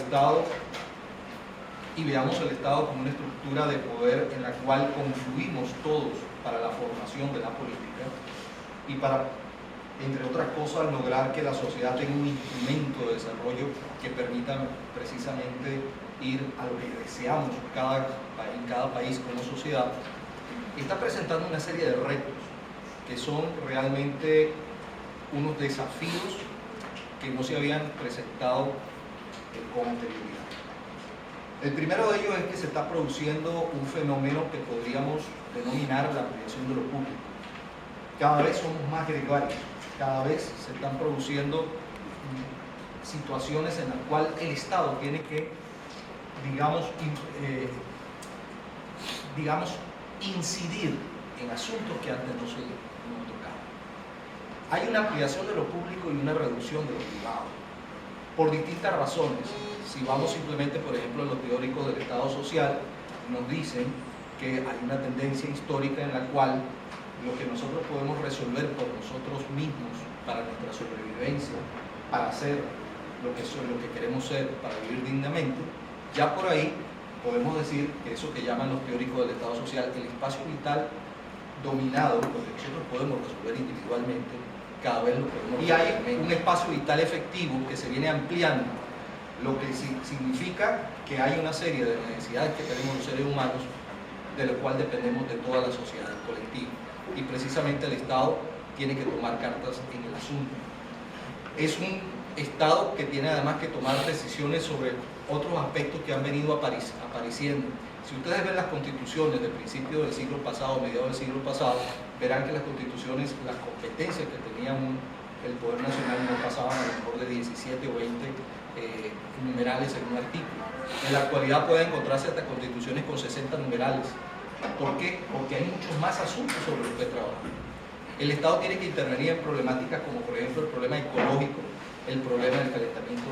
Estado y veamos el Estado como una estructura de poder en la cual confluimos todos para la formación de la política y para, entre otras cosas, lograr que la sociedad tenga un instrumento de desarrollo que permita precisamente ir a lo que deseamos en cada país como sociedad, está presentando una serie de retos que son realmente unos desafíos que no se habían presentado con anterioridad. El primero de ellos es que se está produciendo un fenómeno que podríamos denominar la ampliación de lo público. Cada vez somos más gregarios, cada vez se están produciendo situaciones en las cuales el Estado tiene que, incidir en asuntos que antes no se tocaban. Hay una ampliación de lo público y una reducción de lo privado, por distintas razones. Si vamos simplemente, por ejemplo, a los teóricos del Estado social, nos dicen que hay una tendencia histórica en la cual lo que nosotros podemos resolver por nosotros mismos para nuestra sobrevivencia, para ser lo que queremos ser, para vivir dignamente, ya por ahí podemos decir que eso que llaman los teóricos del Estado social, el espacio vital dominado, lo que nosotros podemos resolver individualmente, cada vez lo podemos resolver. Y hay un espacio vital efectivo que se viene ampliando, lo que significa que hay una serie de necesidades que tenemos los seres humanos, de lo cual dependemos de toda la sociedad colectiva. Y precisamente el Estado tiene que tomar cartas en el asunto. Es un Estado que tiene además que tomar decisiones sobre otros aspectos que han venido apareciendo. Si ustedes ven las constituciones del principio del siglo pasado, mediados del siglo pasado, verán que las constituciones, las competencias que tenía el Poder Nacional no pasaban a lo mejor de 17 o 20 numerales en un artículo. En la actualidad pueden encontrarse hasta constituciones con 60 numerales. ¿Por qué? Porque hay muchos más asuntos sobre los que trabajar. El Estado tiene que intervenir en problemáticas como por ejemplo el problema ecológico, el problema del calentamiento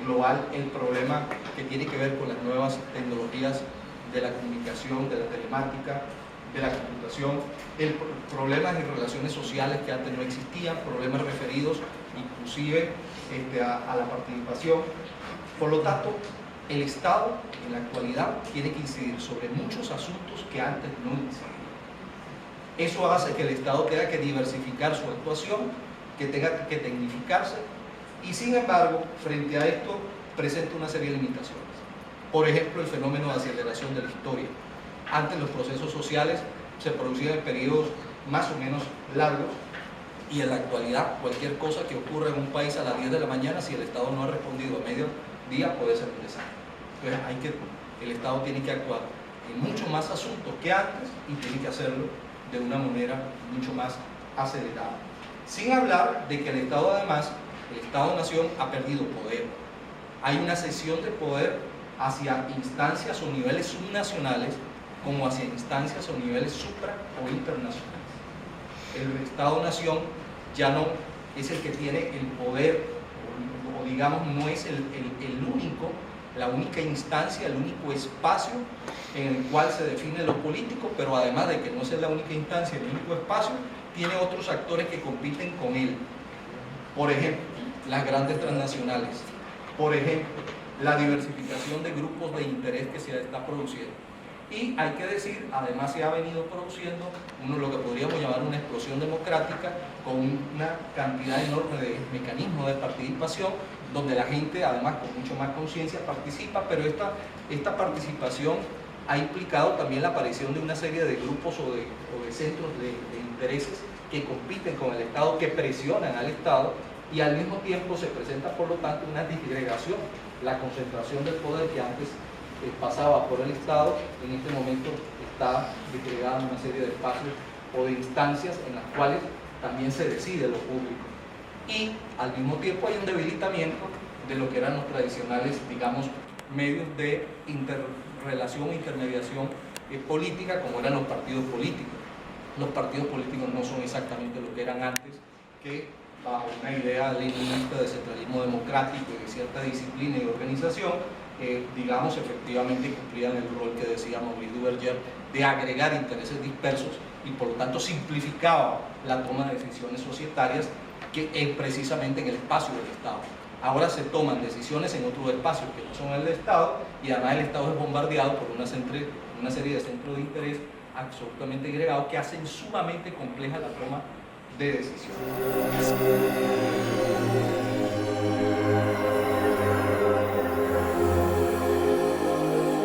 global, el problema que tiene que ver con las nuevas tecnologías de la comunicación, de la telemática, de la computación, problemas de relaciones sociales que antes no existían, problemas referidos inclusive a la participación. Por lo tanto, el Estado en la actualidad tiene que incidir sobre muchos asuntos que antes no incidían. Eso hace que el Estado tenga que diversificar su actuación, que tenga que tecnificarse, y sin embargo, frente a esto, presenta una serie de limitaciones. Por ejemplo, el fenómeno de aceleración de la historia. Antes los procesos sociales se producían en periodos más o menos largos, y en la actualidad cualquier cosa que ocurra en un país a las 10 de la mañana, si el Estado no ha respondido a medio día, puede ser un desastre. Entonces el Estado tiene que actuar en muchos más asuntos que antes y tiene que hacerlo de una manera mucho más acelerada. Sin hablar de que el Estado además, el Estado-Nación ha perdido poder. Hay una cesión de poder hacia instancias o niveles subnacionales como hacia instancias o niveles supra o internacionales. El Estado-Nación ya no es el que tiene el poder, o digamos no es la única instancia, el único espacio en el cual se define lo político, pero además de que no es la única instancia, el único espacio, tiene otros actores que compiten con él. Por ejemplo, las grandes transnacionales. Por ejemplo, la diversificación de grupos de interés que se está produciendo. Y hay que decir, además se ha venido produciendo lo que podríamos llamar una explosión democrática con una cantidad enorme de mecanismos de participación, donde la gente además con mucho más conciencia participa, pero esta participación ha implicado también la aparición de una serie de grupos o de centros de intereses que compiten con el Estado, que presionan al Estado, y al mismo tiempo se presenta por lo tanto una disgregación, la concentración del poder que antes pasaba por el Estado, en este momento está disgregada en una serie de espacios o de instancias en las cuales también se decide lo público. Y al mismo tiempo hay un debilitamiento de lo que eran los tradicionales, digamos, medios de interrelación, intermediación política, como eran los partidos políticos. Los partidos políticos no son exactamente lo que eran antes, que bajo una idea leninista de centralismo democrático y de cierta disciplina y organización, digamos, efectivamente cumplían el rol que decía Maurice Duverger de agregar intereses dispersos y por lo tanto simplificaba la toma de decisiones societarias que precisamente en el espacio del Estado. ahora se toman decisiones en otros espacios que no son el Estado, y además el Estado es bombardeado por una serie de centros de interés absolutamente agregados que hacen sumamente compleja la toma de decisiones.